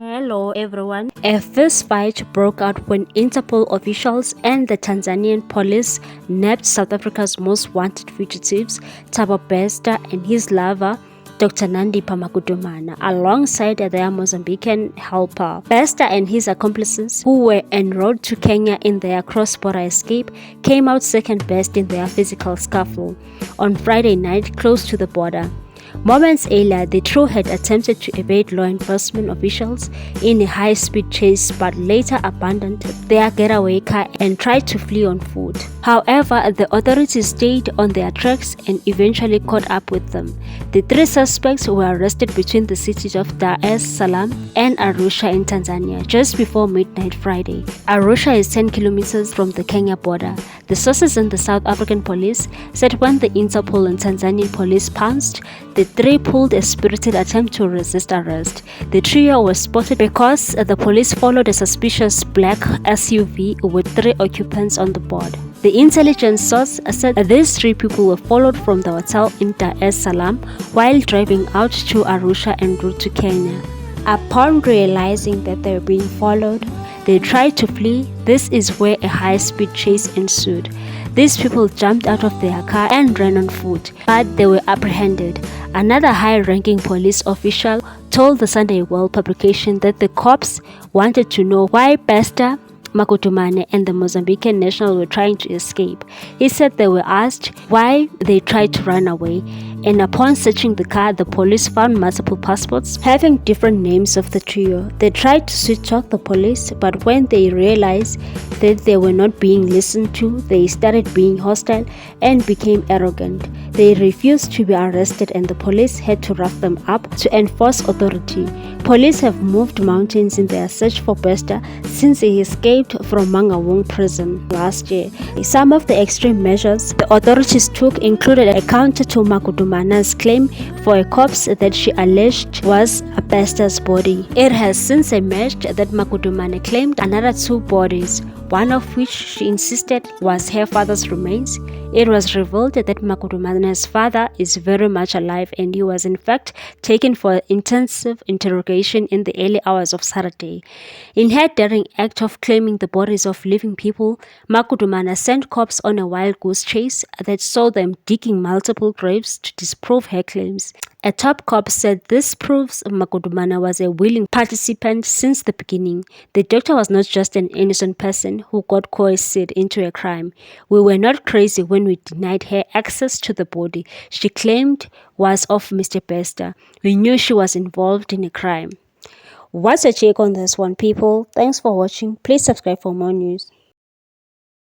Hello everyone. A fist fight broke out when Interpol officials and the Tanzanian police nabbed South Africa's most wanted fugitives, Thabo Bester and his lover, Dr. Nandipha alongside their Mozambican helper. Bester and his accomplices, who were en route to Kenya in their cross-border escape, came out second best in their physical scuffle on Friday night close to the border. Moments earlier, the trio had attempted to evade law enforcement officials in a high-speed chase but later abandoned their getaway car and tried to flee on foot. However, the authorities stayed on their tracks and eventually caught up with them. The three suspects were arrested between the cities of Dar es Salaam and Arusha in Tanzania just before midnight Friday. Arusha is 10 kilometers from the Kenya border. The sources in the South African police said when the Interpol and Tanzanian police pounced, the three pulled a spirited attempt to resist arrest. The trio was spotted because the police followed a suspicious black SUV with three occupants on the board. The intelligence source said these three people were followed from the hotel in Dar es Salaam while driving out to Arusha en route to Kenya. Upon realizing that they were being followed, they tried to flee. This is where a high-speed chase ensued. These people jumped out of their car and ran on foot, but they were apprehended. Another high-ranking police official told the Sunday World publication that the cops wanted to know why Bester, Makutumane and the Mozambican national were trying to escape. He said they were asked why they tried to run away, and upon searching the car, the police found multiple passports having different names of the trio. They tried to switch talk the police, but when they realized that they were not being listened to, they started being hostile and became arrogant. They refused to be arrested and the police had to rough them up to enforce authority. Police have moved mountains in their search for Bester since he escaped from Mangawong prison last year. Some of the extreme measures the authorities took included a counter to Makutumana's claim for a corpse that she alleged was Bester's body. It has since emerged that Makutumane claimed another two bodies, one of which she insisted was her father's remains. It was revealed that Makutumane's father is very much alive and he was in fact taken for intensive interrogation in the early hours of Saturday. In her daring act of claiming the bodies of living people, Makutumane sent cops on a wild goose chase that saw them digging multiple graves to disprove her claims. A top cop said this proves Makutumane was a willing participant since the beginning. The doctor was not just an innocent person who got coerced into a crime. We were not crazy when we denied her access to the body she claimed was of Mr. Bester. We knew she was involved in a crime. What's your take on this one, people? Thanks for watching. Please subscribe for more news.